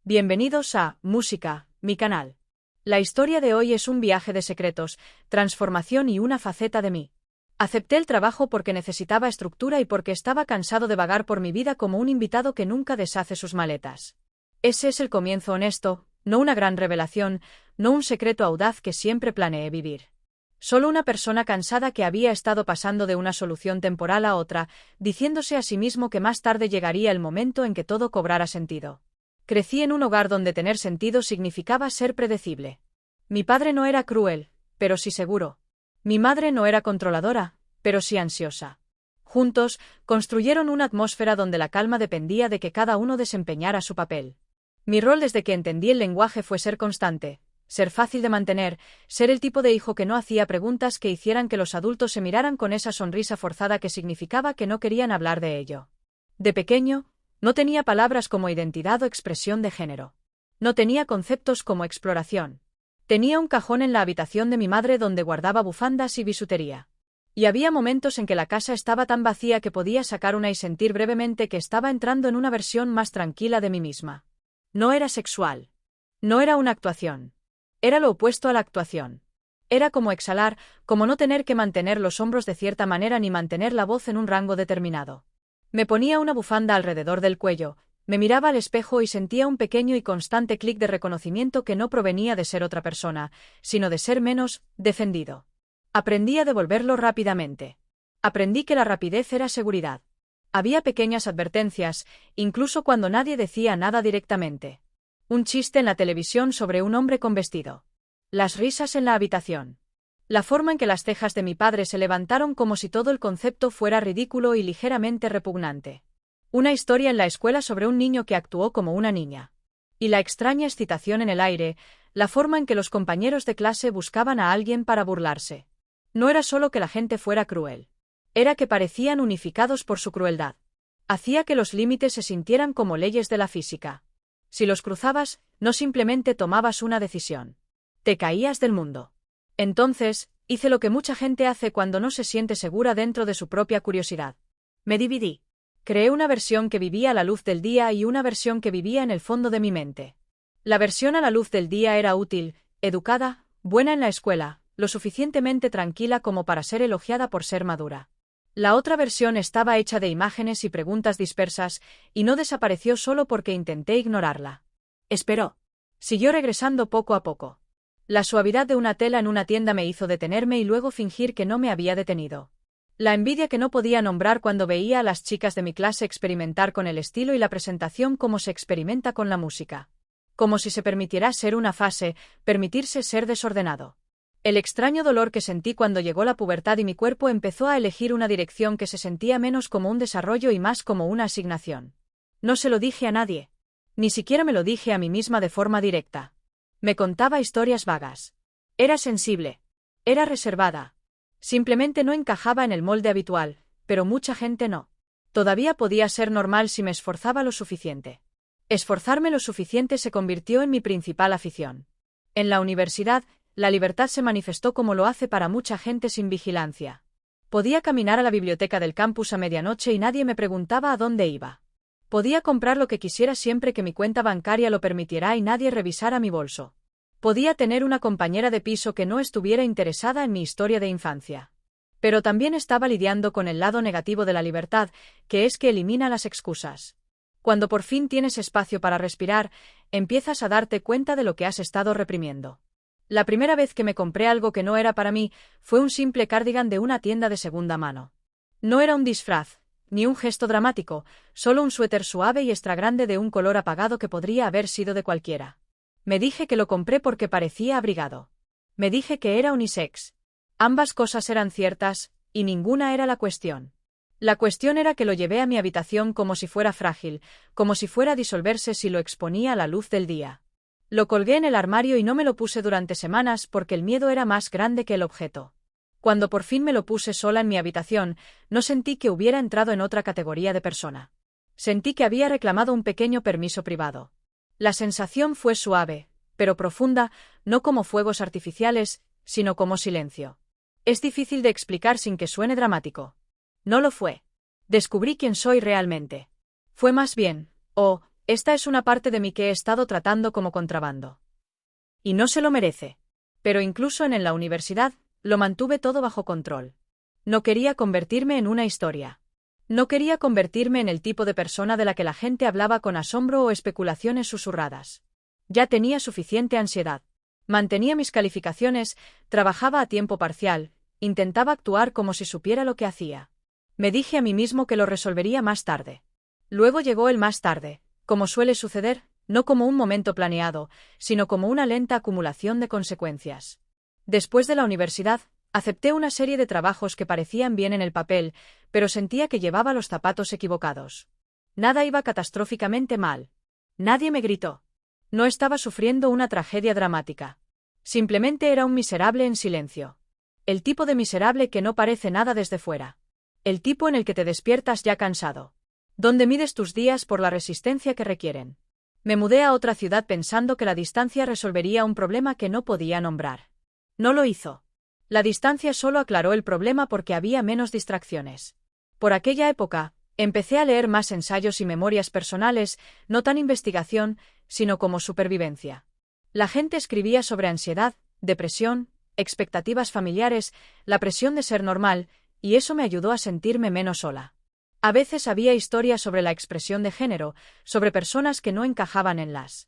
Bienvenidos a Música, mi canal. La historia de hoy es un viaje de secretos, transformación y una faceta de mí. Acepté el trabajo porque necesitaba estructura y porque estaba cansado de vagar por mi vida como un invitado que nunca deshace sus maletas. Ese es el comienzo honesto, no una gran revelación, no un secreto audaz que siempre planeé vivir. Solo una persona cansada que había estado pasando de una solución temporal a otra, diciéndose a sí mismo que más tarde llegaría el momento en que todo cobrara sentido. Crecí en un hogar donde tener sentido significaba ser predecible. Mi padre no era cruel, pero sí seguro. Mi madre no era controladora, pero sí ansiosa. Juntos, construyeron una atmósfera donde la calma dependía de que cada uno desempeñara su papel. Mi rol desde que entendí el lenguaje fue ser constante, ser fácil de mantener, ser el tipo de hijo que no hacía preguntas que hicieran que los adultos se miraran con esa sonrisa forzada que significaba que no querían hablar de ello. De pequeño, no tenía palabras como identidad o expresión de género. No tenía conceptos como exploración. Tenía un cajón en la habitación de mi madre donde guardaba bufandas y bisutería. Y había momentos en que la casa estaba tan vacía que podía sacar una y sentir brevemente que estaba entrando en una versión más tranquila de mí misma. No era sexual. No era una actuación. Era lo opuesto a la actuación. Era como exhalar, como no tener que mantener los hombros de cierta manera ni mantener la voz en un rango determinado. Me ponía una bufanda alrededor del cuello, me miraba al espejo y sentía un pequeño y constante clic de reconocimiento que no provenía de ser otra persona, sino de ser menos defendido. Aprendí a devolverlo rápidamente. Aprendí que la rapidez era seguridad. Había pequeñas advertencias, incluso cuando nadie decía nada directamente. Un chiste en la televisión sobre un hombre con vestido. Las risas en la habitación. La forma en que las cejas de mi padre se levantaron como si todo el concepto fuera ridículo y ligeramente repugnante. Una historia en la escuela sobre un niño que actuó como una niña. Y la extraña excitación en el aire, la forma en que los compañeros de clase buscaban a alguien para burlarse. No era solo que la gente fuera cruel. Era que parecían unificados por su crueldad. Hacía que los límites se sintieran como leyes de la física. Si los cruzabas, no simplemente tomabas una decisión. Te caías del mundo. Entonces, hice lo que mucha gente hace cuando no se siente segura dentro de su propia curiosidad. Me dividí. Creé una versión que vivía a la luz del día y una versión que vivía en el fondo de mi mente. La versión a la luz del día era útil, educada, buena en la escuela, lo suficientemente tranquila como para ser elogiada por ser madura. La otra versión estaba hecha de imágenes y preguntas dispersas, y no desapareció solo porque intenté ignorarla. Esperó. Siguió regresando poco a poco. La suavidad de una tela en una tienda me hizo detenerme y luego fingir que no me había detenido. La envidia que no podía nombrar cuando veía a las chicas de mi clase experimentar con el estilo y la presentación como se experimenta con la música. Como si se permitiera ser una fase, permitirse ser desordenado. El extraño dolor que sentí cuando llegó la pubertad y mi cuerpo empezó a elegir una dirección que se sentía menos como un desarrollo y más como una asignación. No se lo dije a nadie. Ni siquiera me lo dije a mí misma de forma directa. Me contaba historias vagas. Era sensible. Era reservada. Simplemente no encajaba en el molde habitual, pero mucha gente no. Todavía podía ser normal si me esforzaba lo suficiente. Esforzarme lo suficiente se convirtió en mi principal afición. En la universidad, la libertad se manifestó como lo hace para mucha gente sin vigilancia. Podía caminar a la biblioteca del campus a medianoche y nadie me preguntaba a dónde iba. Podía comprar lo que quisiera siempre que mi cuenta bancaria lo permitiera y nadie revisara mi bolso. Podía tener una compañera de piso que no estuviera interesada en mi historia de infancia. Pero también estaba lidiando con el lado negativo de la libertad, que es que elimina las excusas. Cuando por fin tienes espacio para respirar, empiezas a darte cuenta de lo que has estado reprimiendo. La primera vez que me compré algo que no era para mí, fue un simple cardigan de una tienda de segunda mano. No era un disfraz, ni un gesto dramático, solo un suéter suave y extra grande de un color apagado que podría haber sido de cualquiera. Me dije que lo compré porque parecía abrigado. Me dije que era unisex. Ambas cosas eran ciertas, y ninguna era la cuestión. La cuestión era que lo llevé a mi habitación como si fuera frágil, como si fuera a disolverse si lo exponía a la luz del día. Lo colgué en el armario y no me lo puse durante semanas porque el miedo era más grande que el objeto. Cuando por fin me lo puse sola en mi habitación, no sentí que hubiera entrado en otra categoría de persona. Sentí que había reclamado un pequeño permiso privado. La sensación fue suave, pero profunda, no como fuegos artificiales, sino como silencio. Es difícil de explicar sin que suene dramático. No lo fue. Descubrí quién soy realmente. Fue más bien, Esta es una parte de mí que he estado tratando como contrabando. Y no se lo merece. Pero incluso en la universidad, lo mantuve todo bajo control. No quería convertirme en una historia. No quería convertirme en el tipo de persona de la que la gente hablaba con asombro o especulaciones susurradas. Ya tenía suficiente ansiedad. Mantenía mis calificaciones, trabajaba a tiempo parcial, intentaba actuar como si supiera lo que hacía. Me dije a mí mismo que lo resolvería más tarde. Luego llegó el más tarde, como suele suceder, no como un momento planeado, sino como una lenta acumulación de consecuencias. Después de la universidad, acepté una serie de trabajos que parecían bien en el papel, pero sentía que llevaba los zapatos equivocados. Nada iba catastróficamente mal. Nadie me gritó. No estaba sufriendo una tragedia dramática. Simplemente era un miserable en silencio. El tipo de miserable que no parece nada desde fuera. El tipo en el que te despiertas ya cansado. Donde mides tus días por la resistencia que requieren. Me mudé a otra ciudad pensando que la distancia resolvería un problema que no podía nombrar. No lo hizo. La distancia solo aclaró el problema porque había menos distracciones. Por aquella época, empecé a leer más ensayos y memorias personales, no tan investigación, sino como supervivencia. La gente escribía sobre ansiedad, depresión, expectativas familiares, la presión de ser normal, y eso me ayudó a sentirme menos sola. A veces había historias sobre la expresión de género, sobre personas que no encajaban en las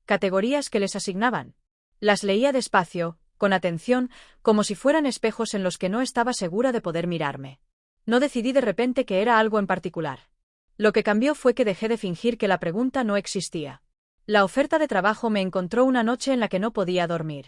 categorías que les asignaban. Las leía despacio, con atención, como si fueran espejos en los que no estaba segura de poder mirarme. No decidí de repente que era algo en particular. Lo que cambió fue que dejé de fingir que la pregunta no existía. La oferta de trabajo me encontró una noche en la que no podía dormir.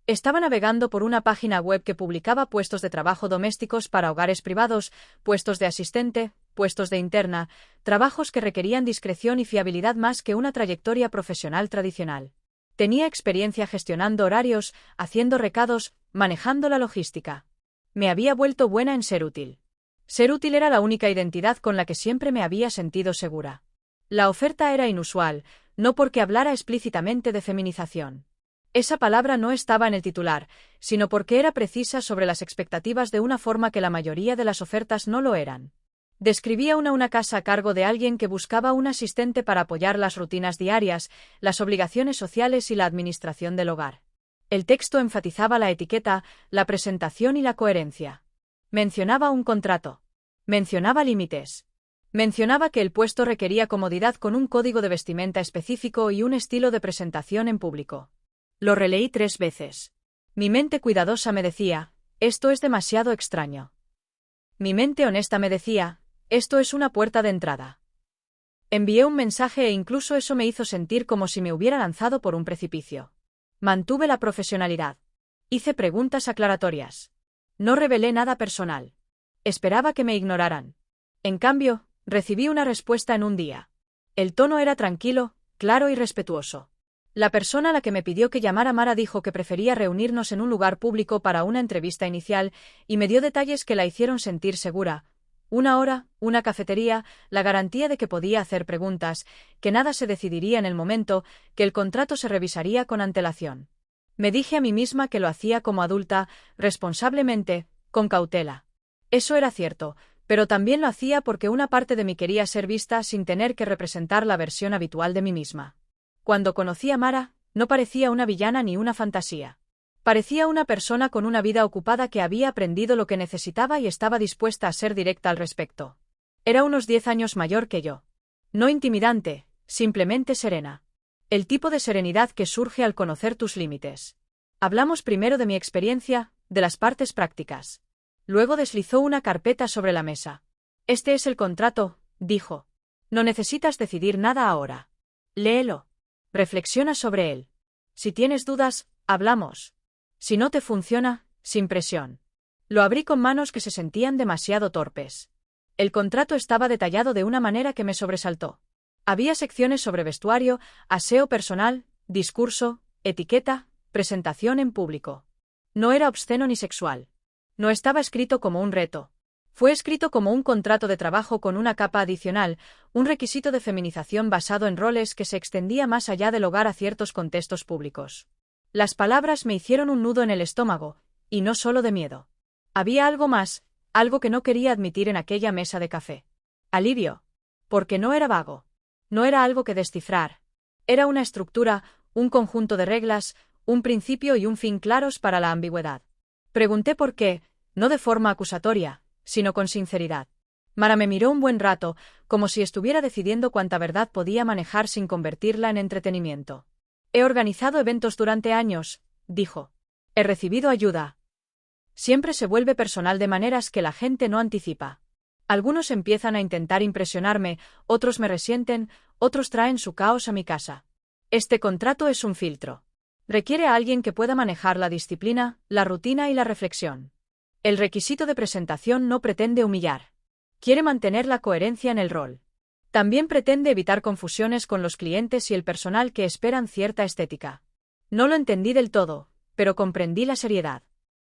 Estaba navegando por una página web que publicaba puestos de trabajo domésticos para hogares privados, puestos de asistente, puestos de interna, trabajos que requerían discreción y fiabilidad más que una trayectoria profesional tradicional. Tenía experiencia gestionando horarios, haciendo recados, manejando la logística. Me había vuelto buena en ser útil. Ser útil era la única identidad con la que siempre me había sentido segura. La oferta era inusual, no porque hablara explícitamente de feminización. Esa palabra no estaba en el titular, sino porque era precisa sobre las expectativas de una forma que la mayoría de las ofertas no lo eran. Describía una casa a cargo de alguien que buscaba un asistente para apoyar las rutinas diarias, las obligaciones sociales y la administración del hogar. El texto enfatizaba la etiqueta, la presentación y la coherencia. Mencionaba un contrato. Mencionaba límites. Mencionaba que el puesto requería comodidad con un código de vestimenta específico y un estilo de presentación en público. Lo releí 3 veces. Mi mente cuidadosa me decía, esto es demasiado extraño. Mi mente honesta me decía, esto es una puerta de entrada. Envié un mensaje e incluso eso me hizo sentir como si me hubiera lanzado por un precipicio. Mantuve la profesionalidad. Hice preguntas aclaratorias. No revelé nada personal. Esperaba que me ignoraran. En cambio, recibí una respuesta en un día. El tono era tranquilo, claro y respetuoso. La persona a la que me pidió que llamara Mara dijo que prefería reunirnos en un lugar público para una entrevista inicial y me dio detalles que la hicieron sentir segura. 1 hora, una cafetería, la garantía de que podía hacer preguntas, que nada se decidiría en el momento, que el contrato se revisaría con antelación. Me dije a mí misma que lo hacía como adulta, responsablemente, con cautela. Eso era cierto, pero también lo hacía porque una parte de mí quería ser vista sin tener que representar la versión habitual de mí misma. Cuando conocí a Mara, no parecía una villana ni una fantasía. Parecía una persona con una vida ocupada que había aprendido lo que necesitaba y estaba dispuesta a ser directa al respecto. Era unos 10 años mayor que yo. No intimidante, simplemente serena. El tipo de serenidad que surge al conocer tus límites. Hablamos primero de mi experiencia, de las partes prácticas. Luego deslizó una carpeta sobre la mesa. Este es el contrato, dijo. No necesitas decidir nada ahora. Léelo. Reflexiona sobre él. Si tienes dudas, hablamos. Si no te funciona, sin presión. Lo abrí con manos que se sentían demasiado torpes. El contrato estaba detallado de una manera que me sobresaltó. Había secciones sobre vestuario, aseo personal, discurso, etiqueta, presentación en público. No era obsceno ni sexual. No estaba escrito como un reto. Fue escrito como un contrato de trabajo con una capa adicional, un requisito de feminización basado en roles que se extendía más allá del hogar a ciertos contextos públicos. Las palabras me hicieron un nudo en el estómago, y no solo de miedo. Había algo más, algo que no quería admitir en aquella mesa de café. Alivio. Porque no era vago. No era algo que descifrar. Era una estructura, un conjunto de reglas, un principio y un fin claros para la ambigüedad. Pregunté por qué, no de forma acusatoria, sino con sinceridad. Mara me miró un buen rato, como si estuviera decidiendo cuánta verdad podía manejar sin convertirla en entretenimiento. He organizado eventos durante años, dijo. He recibido ayuda. Siempre se vuelve personal de maneras que la gente no anticipa. Algunos empiezan a intentar impresionarme, otros me resienten, otros traen su caos a mi casa. Este contrato es un filtro. Requiere a alguien que pueda manejar la disciplina, la rutina y la reflexión. El requisito de presentación no pretende humillar. Quiere mantener la coherencia en el rol. También pretende evitar confusiones con los clientes y el personal que esperan cierta estética. No lo entendí del todo, pero comprendí la seriedad.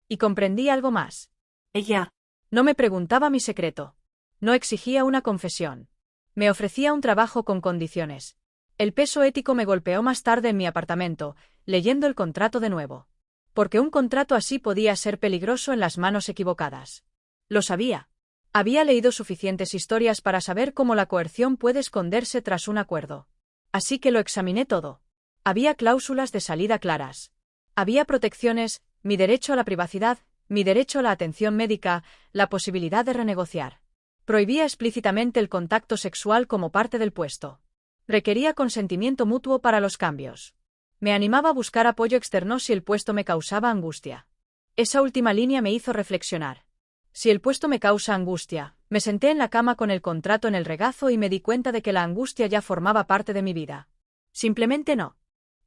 Y comprendí algo más. Ella no me preguntaba mi secreto. No exigía una confesión. Me ofrecía un trabajo con condiciones. El peso ético me golpeó más tarde en mi apartamento, leyendo el contrato de nuevo. Porque un contrato así podía ser peligroso en las manos equivocadas. Lo sabía. Había leído suficientes historias para saber cómo la coerción puede esconderse tras un acuerdo. Así que lo examiné todo. Había cláusulas de salida claras. Había protecciones, mi derecho a la privacidad, mi derecho a la atención médica, la posibilidad de renegociar. Prohibía explícitamente el contacto sexual como parte del puesto. Requería consentimiento mutuo para los cambios. Me animaba a buscar apoyo externo si el puesto me causaba angustia. Esa última línea me hizo reflexionar. Si el puesto me causa angustia, me senté en la cama con el contrato en el regazo y me di cuenta de que la angustia ya formaba parte de mi vida. Simplemente no.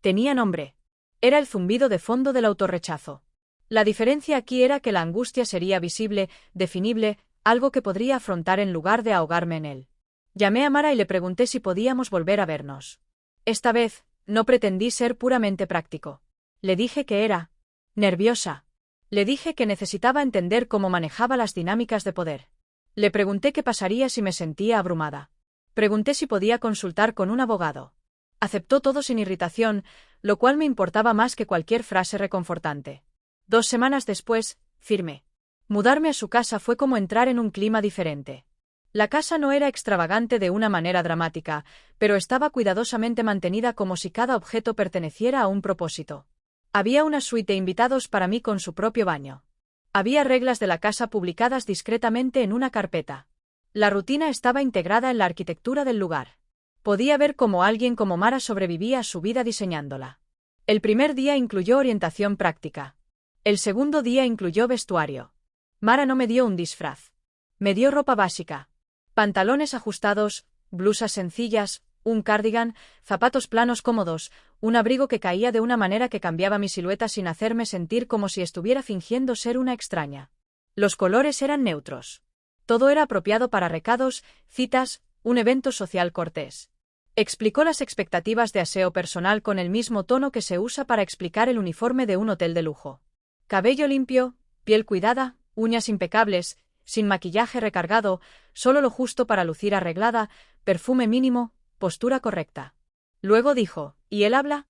Tenía nombre. Era el zumbido de fondo del autorrechazo. La diferencia aquí era que la angustia sería visible, definible, algo que podría afrontar en lugar de ahogarme en él. Llamé a Mara y le pregunté si podíamos volver a vernos. Esta vez, no pretendí ser puramente práctico. Le dije que era nerviosa. Le dije que necesitaba entender cómo manejaba las dinámicas de poder. Le pregunté qué pasaría si me sentía abrumada. Pregunté si podía consultar con un abogado. Aceptó todo sin irritación, lo cual me importaba más que cualquier frase reconfortante. 2 semanas después, firmé. Mudarme a su casa fue como entrar en un clima diferente. La casa no era extravagante de una manera dramática, pero estaba cuidadosamente mantenida como si cada objeto perteneciera a un propósito. Había una suite de invitados para mí con su propio baño. Había reglas de la casa publicadas discretamente en una carpeta. La rutina estaba integrada en la arquitectura del lugar. Podía ver cómo alguien como Mara sobrevivía a su vida diseñándola. El primer día incluyó orientación práctica. El segundo día incluyó vestuario. Mara no me dio un disfraz. Me dio ropa básica. Pantalones ajustados, blusas sencillas, un cardigan, zapatos planos cómodos, un abrigo que caía de una manera que cambiaba mi silueta sin hacerme sentir como si estuviera fingiendo ser una extraña. Los colores eran neutros. Todo era apropiado para recados, citas, un evento social cortés. Explicó las expectativas de aseo personal con el mismo tono que se usa para explicar el uniforme de un hotel de lujo. Cabello limpio, piel cuidada, uñas impecables, sin maquillaje recargado, solo lo justo para lucir arreglada, perfume mínimo, postura correcta. Luego dijo, ¿y él habla?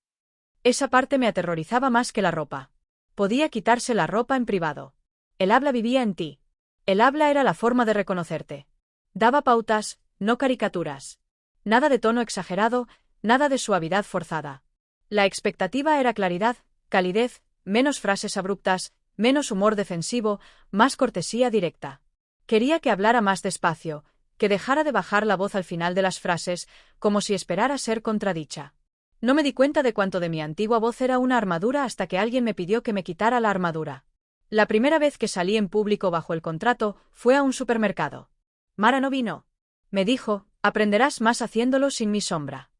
Esa parte me aterrorizaba más que la ropa. Podía quitarse la ropa en privado. El habla vivía en ti. El habla era la forma de reconocerte. Daba pautas, no caricaturas. Nada de tono exagerado, nada de suavidad forzada. La expectativa era claridad, calidez, menos frases abruptas, menos humor defensivo, más cortesía directa. Quería que hablara más despacio, que dejara de bajar la voz al final de las frases, como si esperara ser contradicha. No me di cuenta de cuánto de mi antigua voz era una armadura hasta que alguien me pidió que me quitara la armadura. La primera vez que salí en público bajo el contrato fue a un supermercado. Mara no vino. Me dijo, aprenderás más haciéndolo sin mi sombra.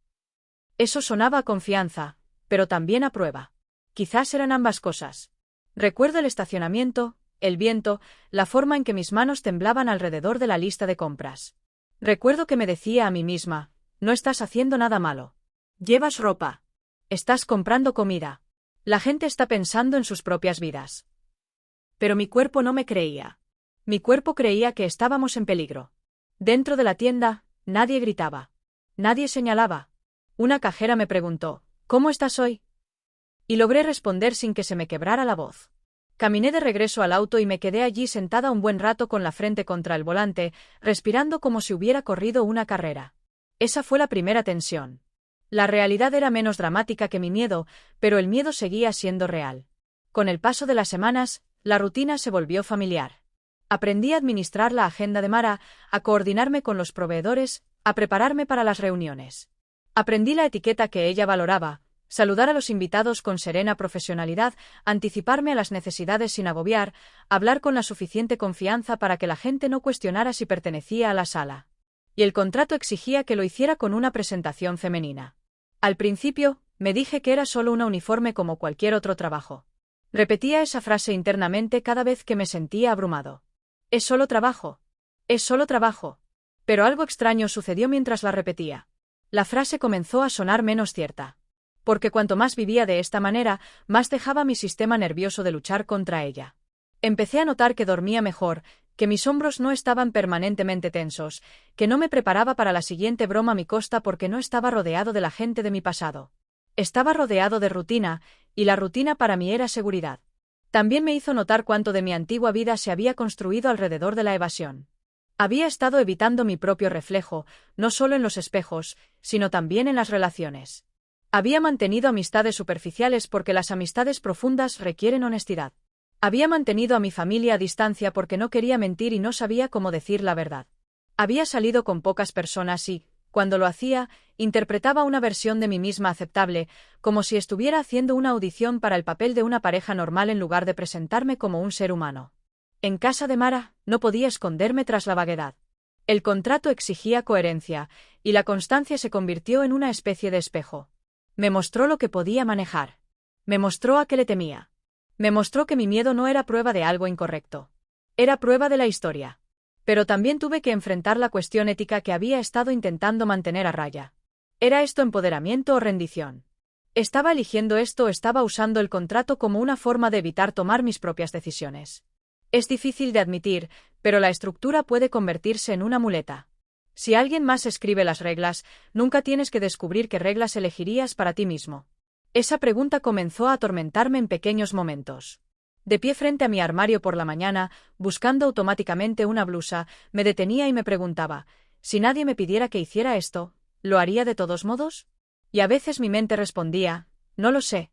Eso sonaba a confianza, pero también a prueba. Quizás eran ambas cosas. Recuerdo el estacionamiento, el viento, la forma en que mis manos temblaban alrededor de la lista de compras. Recuerdo que me decía a mí misma, no estás haciendo nada malo. Llevas ropa. Estás comprando comida. La gente está pensando en sus propias vidas. Pero mi cuerpo no me creía. Mi cuerpo creía que estábamos en peligro. Dentro de la tienda, nadie gritaba. Nadie señalaba. Una cajera me preguntó, ¿cómo estás hoy? Y logré responder sin que se me quebrara la voz. Caminé de regreso al auto y me quedé allí sentada un buen rato con la frente contra el volante, respirando como si hubiera corrido una carrera. Esa fue la primera tensión. La realidad era menos dramática que mi miedo, pero el miedo seguía siendo real. Con el paso de las semanas, la rutina se volvió familiar. Aprendí a administrar la agenda de Mara, a coordinarme con los proveedores, a prepararme para las reuniones. Aprendí la etiqueta que ella valoraba: saludar a los invitados con serena profesionalidad, anticiparme a las necesidades sin agobiar, hablar con la suficiente confianza para que la gente no cuestionara si pertenecía a la sala. Y el contrato exigía que lo hiciera con una presentación femenina. Al principio, me dije que era solo una uniforme como cualquier otro trabajo. Repetía esa frase internamente cada vez que me sentía abrumado. Es solo trabajo. Es solo trabajo. Pero algo extraño sucedió mientras la repetía. La frase comenzó a sonar menos cierta. Porque cuanto más vivía de esta manera, más dejaba mi sistema nervioso de luchar contra ella. Empecé a notar que dormía mejor, que mis hombros no estaban permanentemente tensos, que no me preparaba para la siguiente broma a mi costa porque no estaba rodeado de la gente de mi pasado. Estaba rodeado de rutina, y la rutina para mí era seguridad. También me hizo notar cuánto de mi antigua vida se había construido alrededor de la evasión. Había estado evitando mi propio reflejo, no solo en los espejos, sino también en las relaciones. Había mantenido amistades superficiales porque las amistades profundas requieren honestidad. Había mantenido a mi familia a distancia porque no quería mentir y no sabía cómo decir la verdad. Había salido con pocas personas y, cuando lo hacía, interpretaba una versión de mí misma aceptable, como si estuviera haciendo una audición para el papel de una pareja normal en lugar de presentarme como un ser humano. En casa de Mara, no podía esconderme tras la vaguedad. El contrato exigía coherencia, y la constancia se convirtió en una especie de espejo. Me mostró lo que podía manejar. Me mostró a qué le temía. Me mostró que mi miedo no era prueba de algo incorrecto. Era prueba de la historia. Pero también tuve que enfrentar la cuestión ética que había estado intentando mantener a raya. ¿Era esto empoderamiento o rendición? ¿Estaba eligiendo esto o estaba usando el contrato como una forma de evitar tomar mis propias decisiones? Es difícil de admitir, pero la estructura puede convertirse en una muleta. Si alguien más escribe las reglas, nunca tienes que descubrir qué reglas elegirías para ti mismo. Esa pregunta comenzó a atormentarme en pequeños momentos. De pie frente a mi armario por la mañana, buscando automáticamente una blusa, me detenía y me preguntaba, si nadie me pidiera que hiciera esto, ¿lo haría de todos modos? Y a veces mi mente respondía, no lo sé.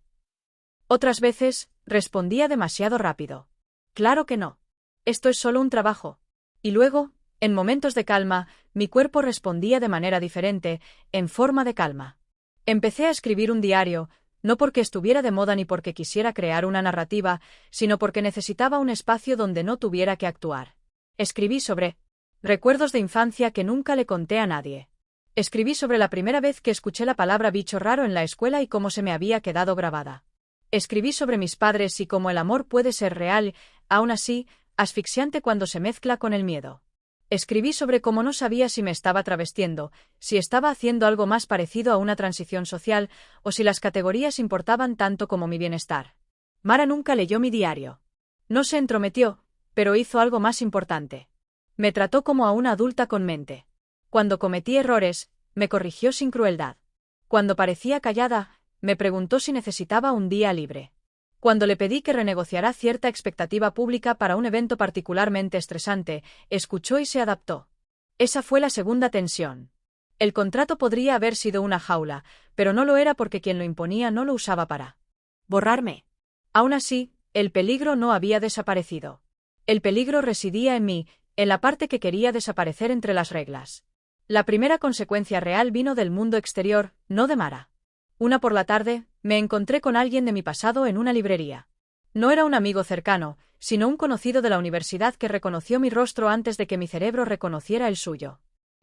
Otras veces, respondía demasiado rápido. Claro que no. Esto es solo un trabajo. Y luego, en momentos de calma, mi cuerpo respondía de manera diferente, en forma de calma. Empecé a escribir un diario, no porque estuviera de moda ni porque quisiera crear una narrativa, sino porque necesitaba un espacio donde no tuviera que actuar. Escribí sobre recuerdos de infancia que nunca le conté a nadie. Escribí sobre la primera vez que escuché la palabra bicho raro en la escuela y cómo se me había quedado grabada. Escribí sobre mis padres y cómo el amor puede ser real, aún así, asfixiante cuando se mezcla con el miedo. Escribí sobre cómo no sabía si me estaba travestiendo, si estaba haciendo algo más parecido a una transición social, o si las categorías importaban tanto como mi bienestar. Mara nunca leyó mi diario. No se entrometió, pero hizo algo más importante. Me trató como a una adulta con mente. Cuando cometí errores, me corrigió sin crueldad. Cuando parecía callada, me preguntó si necesitaba un día libre. Cuando le pedí que renegociara cierta expectativa pública para un evento particularmente estresante, escuchó y se adaptó. Esa fue la segunda tensión. El contrato podría haber sido una jaula, pero no lo era porque quien lo imponía no lo usaba para borrarme. Aún así, el peligro no había desaparecido. El peligro residía en mí, en la parte que quería desaparecer entre las reglas. La primera consecuencia real vino del mundo exterior, no de Mara. Una por la tarde, me encontré con alguien de mi pasado en una librería. No era un amigo cercano, sino un conocido de la universidad que reconoció mi rostro antes de que mi cerebro reconociera el suyo.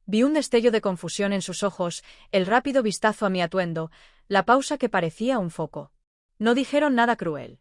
Vi un destello de confusión en sus ojos, el rápido vistazo a mi atuendo, la pausa que parecía un foco. No dijeron nada cruel.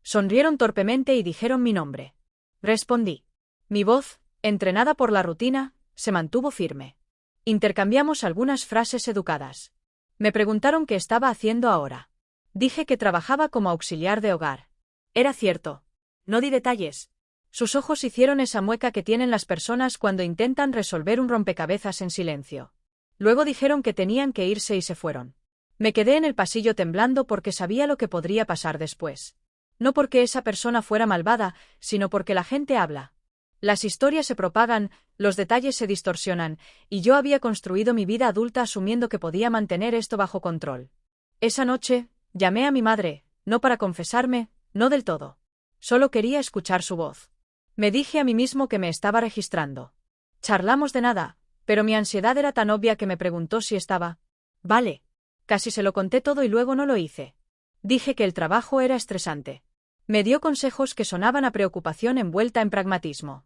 Sonrieron torpemente y dijeron mi nombre. Respondí. Mi voz, entrenada por la rutina, se mantuvo firme. Intercambiamos algunas frases educadas. Me preguntaron qué estaba haciendo ahora. Dije que trabajaba como auxiliar de hogar. Era cierto. No di detalles. Sus ojos hicieron esa mueca que tienen las personas cuando intentan resolver un rompecabezas en silencio. Luego dijeron que tenían que irse y se fueron. Me quedé en el pasillo temblando porque sabía lo que podría pasar después. No porque esa persona fuera malvada, sino porque la gente habla. Las historias se propagan, los detalles se distorsionan, y yo había construido mi vida adulta asumiendo que podía mantener esto bajo control. Esa noche, llamé a mi madre, no para confesarme, no del todo. Solo quería escuchar su voz. Me dije a mí mismo que me estaba registrando. Charlamos de nada, pero mi ansiedad era tan obvia que me preguntó si estaba. Vale. Casi se lo conté todo y luego no lo hice. Dije que el trabajo era estresante. Me dio consejos que sonaban a preocupación envuelta en pragmatismo.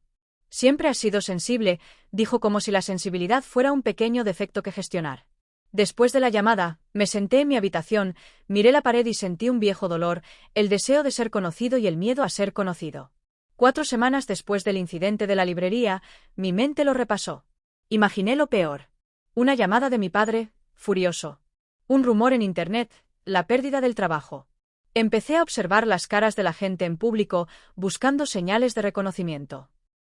Siempre has sido sensible, dijo como si la sensibilidad fuera un pequeño defecto que gestionar. Después de la llamada, me senté en mi habitación, miré la pared y sentí un viejo dolor, el deseo de ser conocido y el miedo a ser conocido. 4 semanas después del incidente de la librería, mi mente lo repasó. Imaginé lo peor. Una llamada de mi padre, furioso. Un rumor en Internet, la pérdida del trabajo. Empecé a observar las caras de la gente en público, buscando señales de reconocimiento.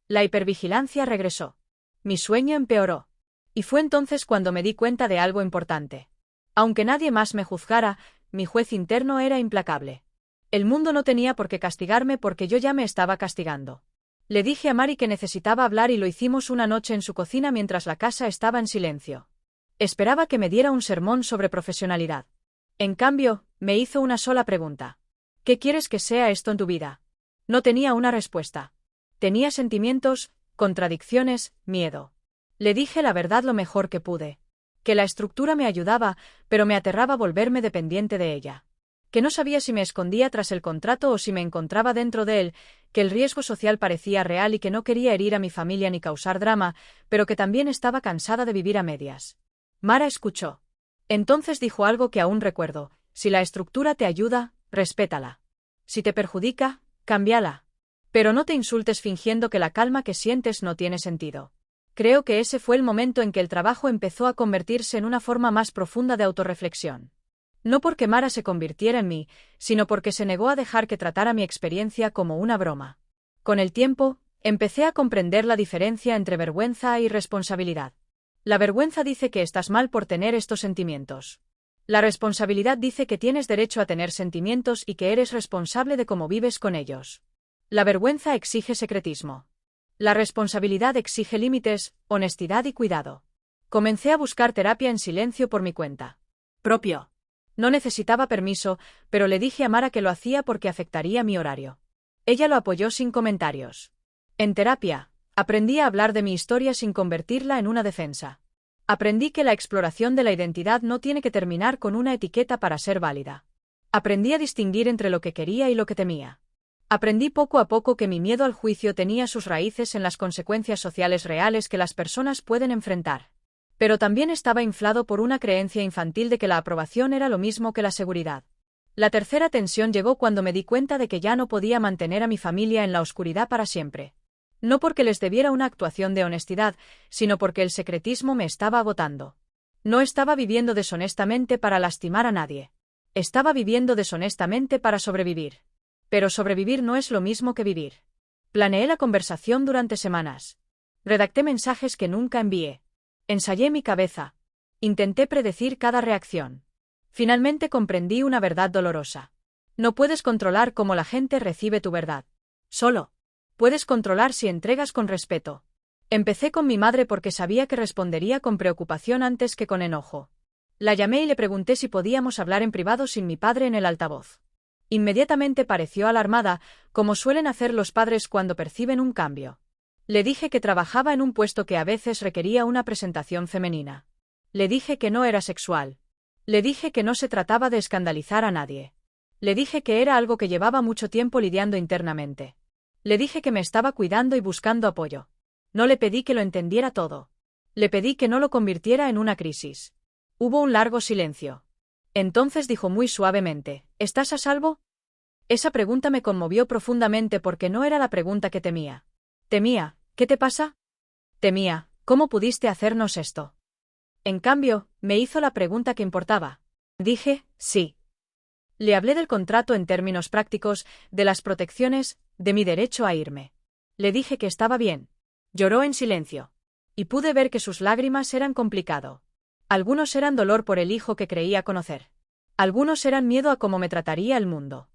La hipervigilancia regresó. Mi sueño empeoró. Y fue entonces cuando me di cuenta de algo importante. Aunque nadie más me juzgara, mi juez interno era implacable. El mundo no tenía por qué castigarme porque yo ya me estaba castigando. Le dije a Mari que necesitaba hablar y lo hicimos una noche en su cocina mientras la casa estaba en silencio. Esperaba que me diera un sermón sobre profesionalidad. En cambio, me hizo una sola pregunta. ¿Qué quieres que sea esto en tu vida? No tenía una respuesta. Tenía sentimientos, contradicciones, miedo. Le dije la verdad lo mejor que pude. Que la estructura me ayudaba, pero me aterraba volverme dependiente de ella. Que no sabía si me escondía tras el contrato o si me encontraba dentro de él, que el riesgo social parecía real y que no quería herir a mi familia ni causar drama, pero que también estaba cansada de vivir a medias. Mara escuchó. Entonces dijo algo que aún recuerdo: si la estructura te ayuda, respétala. Si te perjudica, cámbiala. Pero no te insultes fingiendo que la calma que sientes no tiene sentido. Creo que ese fue el momento en que el trabajo empezó a convertirse en una forma más profunda de autorreflexión. No porque Mara se convirtiera en mí, sino porque se negó a dejar que tratara mi experiencia como una broma. Con el tiempo, empecé a comprender la diferencia entre vergüenza y responsabilidad. La vergüenza dice que estás mal por tener estos sentimientos. La responsabilidad dice que tienes derecho a tener sentimientos y que eres responsable de cómo vives con ellos. La vergüenza exige secretismo. La responsabilidad exige límites, honestidad y cuidado. Comencé a buscar terapia en silencio por mi cuenta propia. No necesitaba permiso, pero le dije a Mara que lo hacía porque afectaría mi horario. Ella lo apoyó sin comentarios. En terapia, aprendí a hablar de mi historia sin convertirla en una defensa. Aprendí que la exploración de la identidad no tiene que terminar con una etiqueta para ser válida. Aprendí a distinguir entre lo que quería y lo que temía. Aprendí poco a poco que mi miedo al juicio tenía sus raíces en las consecuencias sociales reales que las personas pueden enfrentar. Pero también estaba inflado por una creencia infantil de que la aprobación era lo mismo que la seguridad. La tercera tensión llegó cuando me di cuenta de que ya no podía mantener a mi familia en la oscuridad para siempre. No porque les debiera una actuación de honestidad, sino porque el secretismo me estaba agotando. No estaba viviendo deshonestamente para lastimar a nadie. Estaba viviendo deshonestamente para sobrevivir. Pero sobrevivir no es lo mismo que vivir. Planeé la conversación durante semanas. Redacté mensajes que nunca envié. Ensayé mi cabeza. Intenté predecir cada reacción. Finalmente comprendí una verdad dolorosa. No puedes controlar cómo la gente recibe tu verdad. Solo puedes controlar si entregas con respeto. Empecé con mi madre porque sabía que respondería con preocupación antes que con enojo. La llamé y le pregunté si podíamos hablar en privado sin mi padre en el altavoz. Inmediatamente pareció alarmada, como suelen hacer los padres cuando perciben un cambio. Le dije que trabajaba en un puesto que a veces requería una presentación femenina. Le dije que no era sexual. Le dije que no se trataba de escandalizar a nadie. Le dije que era algo que llevaba mucho tiempo lidiando internamente. Le dije que me estaba cuidando y buscando apoyo. No le pedí que lo entendiera todo. Le pedí que no lo convirtiera en una crisis. Hubo un largo silencio. Entonces dijo muy suavemente: ¿estás a salvo? Esa pregunta me conmovió profundamente porque no era la pregunta que temía. Temía: ¿qué te pasa? Temía: ¿cómo pudiste hacernos esto? En cambio, me hizo la pregunta que importaba. Dije: sí. Le hablé del contrato en términos prácticos, de las protecciones, de mi derecho a irme. Le dije que estaba bien. Lloró en silencio. Y pude ver que sus lágrimas eran complicado. Algunos eran dolor por el hijo que creía conocer. Algunos eran miedo a cómo me trataría el mundo.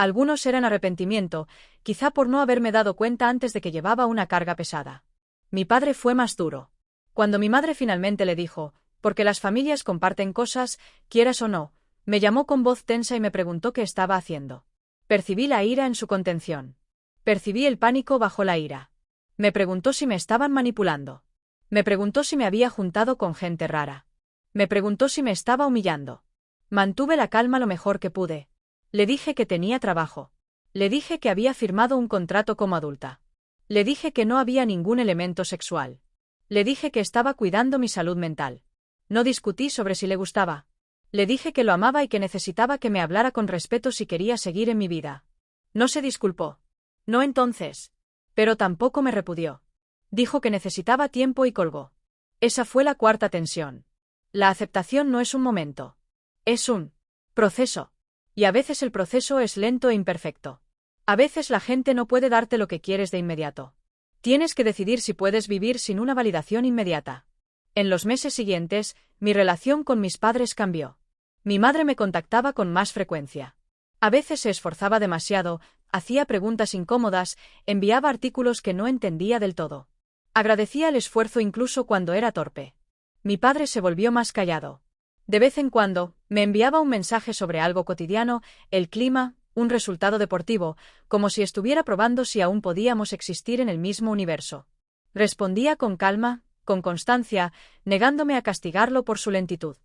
Algunos eran arrepentimiento, quizá por no haberme dado cuenta antes de que llevaba una carga pesada. Mi padre fue más duro. Cuando mi madre finalmente le dijo, porque las familias comparten cosas, quieras o no, me llamó con voz tensa y me preguntó qué estaba haciendo. Percibí la ira en su contención. Percibí el pánico bajo la ira. Me preguntó si me estaban manipulando. Me preguntó si me había juntado con gente rara. Me preguntó si me estaba humillando. Mantuve la calma lo mejor que pude. Le dije que tenía trabajo. Le dije que había firmado un contrato como adulta. Le dije que no había ningún elemento sexual. Le dije que estaba cuidando mi salud mental. No discutí sobre si le gustaba. Le dije que lo amaba y que necesitaba que me hablara con respeto si quería seguir en mi vida. No se disculpó. No entonces. Pero tampoco me repudió. Dijo que necesitaba tiempo y colgó. Esa fue la cuarta tensión. La aceptación no es un momento. Es un proceso. Y a veces el proceso es lento e imperfecto. A veces la gente no puede darte lo que quieres de inmediato. Tienes que decidir si puedes vivir sin una validación inmediata. En los meses siguientes, mi relación con mis padres cambió. Mi madre me contactaba con más frecuencia. A veces se esforzaba demasiado, hacía preguntas incómodas, enviaba artículos que no entendía del todo. Agradecía el esfuerzo incluso cuando era torpe. Mi padre se volvió más callado. De vez en cuando, me enviaba un mensaje sobre algo cotidiano, el clima, un resultado deportivo, como si estuviera probando si aún podíamos existir en el mismo universo. Respondía con calma, con constancia, negándome a castigarlo por su lentitud.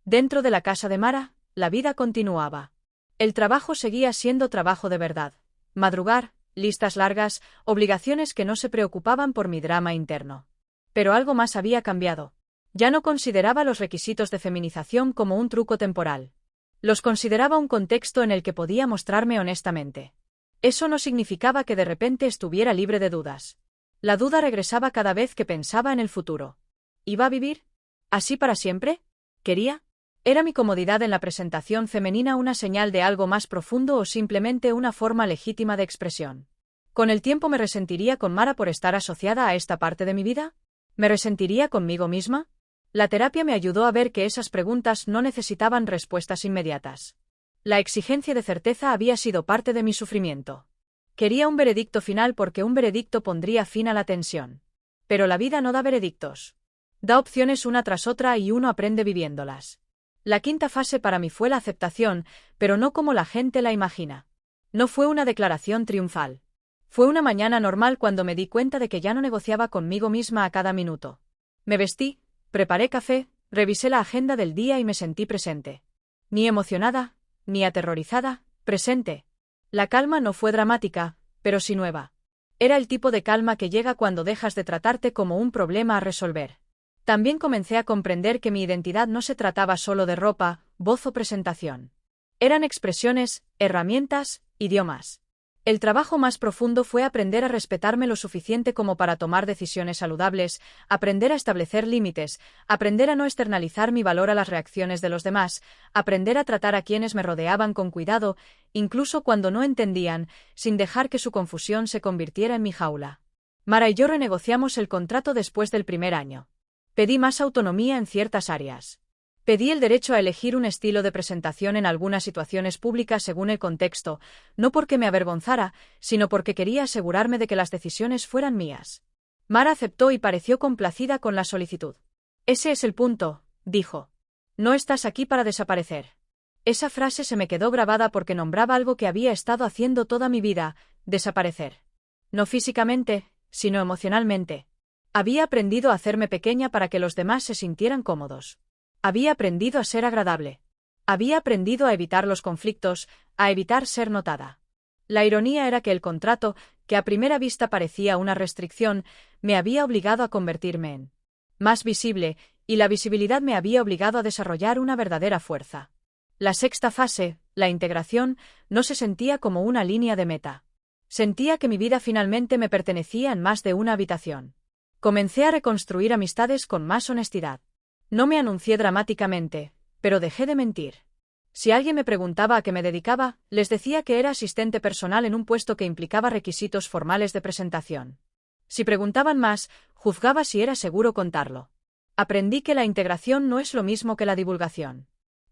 Dentro de la casa de Mara, la vida continuaba. El trabajo seguía siendo trabajo de verdad. Madrugar, listas largas, obligaciones que no se preocupaban por mi drama interno. Pero algo más había cambiado. Ya no consideraba los requisitos de feminización como un truco temporal. Los consideraba un contexto en el que podía mostrarme honestamente. Eso no significaba que de repente estuviera libre de dudas. La duda regresaba cada vez que pensaba en el futuro. ¿Iba a vivir así para siempre? ¿Quería? ¿Era mi comodidad en la presentación femenina una señal de algo más profundo o simplemente una forma legítima de expresión? ¿Con el tiempo me resentiría con Mara por estar asociada a esta parte de mi vida? ¿Me resentiría conmigo misma? La terapia me ayudó a ver que esas preguntas no necesitaban respuestas inmediatas. La exigencia de certeza había sido parte de mi sufrimiento. Quería un veredicto final porque un veredicto pondría fin a la tensión. Pero la vida no da veredictos. Da opciones una tras otra y uno aprende viviéndolas. La quinta fase para mí fue la aceptación, pero no como la gente la imagina. No fue una declaración triunfal. Fue una mañana normal cuando me di cuenta de que ya no negociaba conmigo misma a cada minuto. Me vestí, preparé café, revisé la agenda del día y me sentí presente. Ni emocionada, ni aterrorizada, presente. La calma no fue dramática, pero sí nueva. Era el tipo de calma que llega cuando dejas de tratarte como un problema a resolver. También comencé a comprender que mi identidad no se trataba solo de ropa, voz o presentación. Eran expresiones, herramientas, idiomas. El trabajo más profundo fue aprender a respetarme lo suficiente como para tomar decisiones saludables, aprender a establecer límites, aprender a no externalizar mi valor a las reacciones de los demás, aprender a tratar a quienes me rodeaban con cuidado, incluso cuando no entendían, sin dejar que su confusión se convirtiera en mi jaula. Mara y yo renegociamos el contrato después del primer año. Pedí más autonomía en ciertas áreas. Pedí el derecho a elegir un estilo de presentación en algunas situaciones públicas según el contexto, no porque me avergonzara, sino porque quería asegurarme de que las decisiones fueran mías. Mara aceptó y pareció complacida con la solicitud. Ese es el punto, dijo. No estás aquí para desaparecer. Esa frase se me quedó grabada porque nombraba algo que había estado haciendo toda mi vida, desaparecer. No físicamente, sino emocionalmente. Había aprendido a hacerme pequeña para que los demás se sintieran cómodos. Había aprendido a ser agradable. Había aprendido a evitar los conflictos, a evitar ser notada. La ironía era que el contrato, que a primera vista parecía una restricción, me había obligado a convertirme en más visible, y la visibilidad me había obligado a desarrollar una verdadera fuerza. La sexta fase, la integración, no se sentía como una línea de meta. Sentía que mi vida finalmente me pertenecía en más de una habitación. Comencé a reconstruir amistades con más honestidad. No me anuncié dramáticamente, pero dejé de mentir. Si alguien me preguntaba a qué me dedicaba, les decía que era asistente personal en un puesto que implicaba requisitos formales de presentación. Si preguntaban más, juzgaba si era seguro contarlo. Aprendí que la integración no es lo mismo que la divulgación.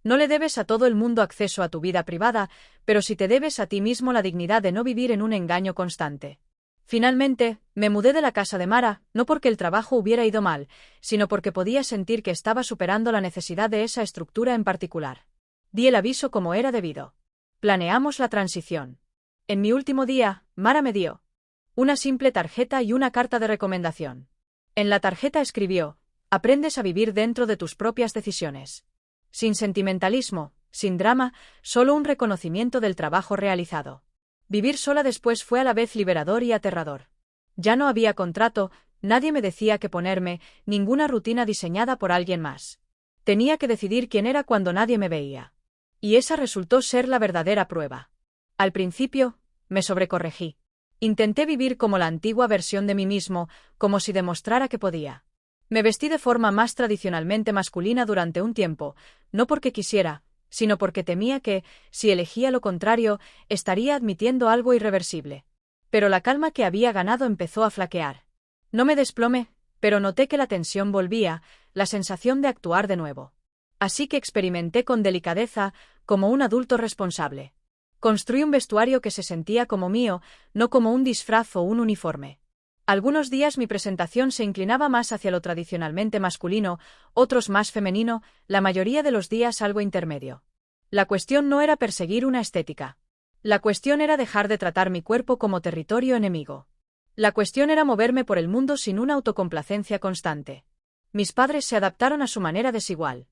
No le debes a todo el mundo acceso a tu vida privada, pero sí te debes a ti mismo la dignidad de no vivir en un engaño constante. Finalmente, me mudé de la casa de Mara, no porque el trabajo hubiera ido mal, sino porque podía sentir que estaba superando la necesidad de esa estructura en particular. Di el aviso como era debido. Planeamos la transición. En mi último día, Mara me dio una simple tarjeta y una carta de recomendación. En la tarjeta escribió: aprendes a vivir dentro de tus propias decisiones. Sin sentimentalismo, sin drama, solo un reconocimiento del trabajo realizado. Vivir sola después fue a la vez liberador y aterrador. Ya no había contrato, nadie me decía qué ponerme, ninguna rutina diseñada por alguien más. Tenía que decidir quién era cuando nadie me veía. Y esa resultó ser la verdadera prueba. Al principio, me sobrecorregí. Intenté vivir como la antigua versión de mí mismo, como si demostrara que podía. Me vestí de forma más tradicionalmente masculina durante un tiempo, no porque quisiera, sino porque temía que, si elegía lo contrario, estaría admitiendo algo irreversible. Pero la calma que había ganado empezó a flaquear. No me desplomé, pero noté que la tensión volvía, la sensación de actuar de nuevo. Así que experimenté con delicadeza, como un adulto responsable. Construí un vestuario que se sentía como mío, no como un disfraz o un uniforme. Algunos días mi presentación se inclinaba más hacia lo tradicionalmente masculino, otros más femenino, la mayoría de los días algo intermedio. La cuestión no era perseguir una estética. La cuestión era dejar de tratar mi cuerpo como territorio enemigo. La cuestión era moverme por el mundo sin una autocomplacencia constante. Mis padres se adaptaron a su manera desigual.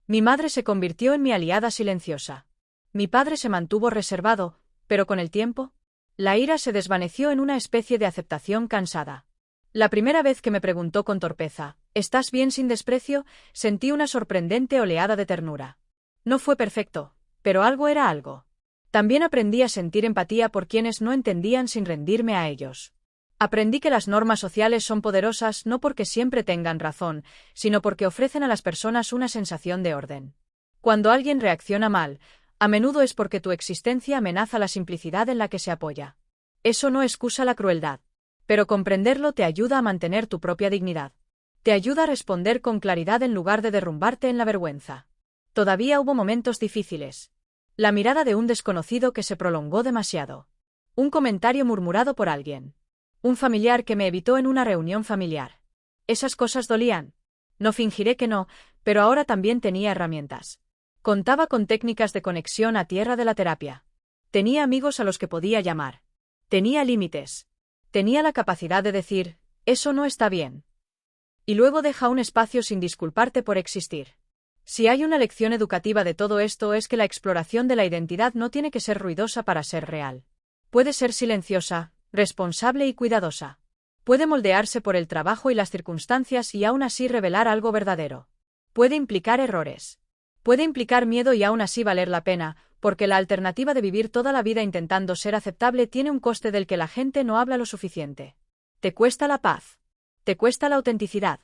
Mi madre se convirtió en mi aliada silenciosa. Mi padre se mantuvo reservado, pero con el tiempo, la ira se desvaneció en una especie de aceptación cansada. La primera vez que me preguntó con torpeza, ¿estás bien sin desprecio?, sentí una sorprendente oleada de ternura. No fue perfecto, pero algo era algo. También aprendí a sentir empatía por quienes no entendían sin rendirme a ellos. Aprendí que las normas sociales son poderosas no porque siempre tengan razón, sino porque ofrecen a las personas una sensación de orden. Cuando alguien reacciona mal, a menudo es porque tu existencia amenaza la simplicidad en la que se apoya. Eso no excusa la crueldad. Pero comprenderlo te ayuda a mantener tu propia dignidad. Te ayuda a responder con claridad en lugar de derrumbarte en la vergüenza. Todavía hubo momentos difíciles. La mirada de un desconocido que se prolongó demasiado. Un comentario murmurado por alguien. Un familiar que me evitó en una reunión familiar. Esas cosas dolían. No fingiré que no, pero ahora también tenía herramientas. Contaba con técnicas de conexión a tierra de la terapia. Tenía amigos a los que podía llamar. Tenía límites. Tenía la capacidad de decir, eso no está bien. Y luego deja un espacio sin disculparte por existir. Si hay una lección educativa de todo esto es que la exploración de la identidad no tiene que ser ruidosa para ser real. Puede ser silenciosa, responsable y cuidadosa. Puede moldearse por el trabajo y las circunstancias y aún así revelar algo verdadero. Puede implicar errores. Puede implicar miedo y aún así valer la pena, porque la alternativa de vivir toda la vida intentando ser aceptable tiene un coste del que la gente no habla lo suficiente. Te cuesta la paz. Te cuesta la autenticidad.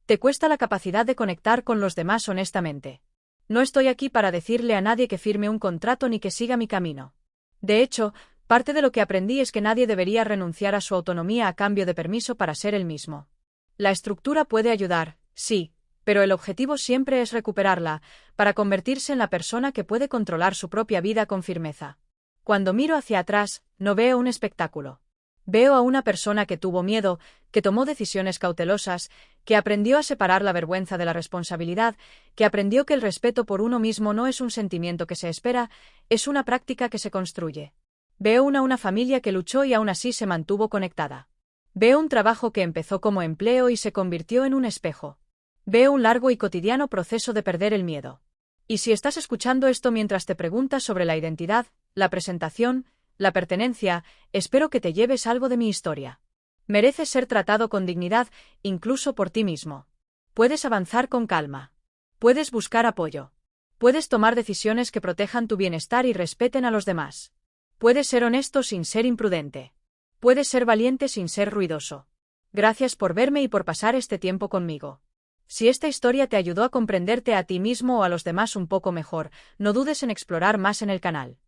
Te cuesta la capacidad de conectar con los demás honestamente. No estoy aquí para decirle a nadie que firme un contrato ni que siga mi camino. De hecho, parte de lo que aprendí es que nadie debería renunciar a su autonomía a cambio de permiso para ser el mismo. La estructura puede ayudar, sí, pero el objetivo siempre es recuperarla, para convertirse en la persona que puede controlar su propia vida con firmeza. Cuando miro hacia atrás, no veo un espectáculo. Veo a una persona que tuvo miedo, que tomó decisiones cautelosas, que aprendió a separar la vergüenza de la responsabilidad, que aprendió que el respeto por uno mismo no es un sentimiento que se espera, es una práctica que se construye. Veo una familia que luchó y aún así se mantuvo conectada. Veo un trabajo que empezó como empleo y se convirtió en un espejo. Veo un largo y cotidiano proceso de perder el miedo. Y si estás escuchando esto mientras te preguntas sobre la identidad, la presentación, la pertenencia, espero que te lleves algo de mi historia. Mereces ser tratado con dignidad, incluso por ti mismo. Puedes avanzar con calma. Puedes buscar apoyo. Puedes tomar decisiones que protejan tu bienestar y respeten a los demás. Puedes ser honesto sin ser imprudente. Puedes ser valiente sin ser ruidoso. Gracias por verme y por pasar este tiempo conmigo. Si esta historia te ayudó a comprenderte a ti mismo o a los demás un poco mejor, no dudes en explorar más en el canal.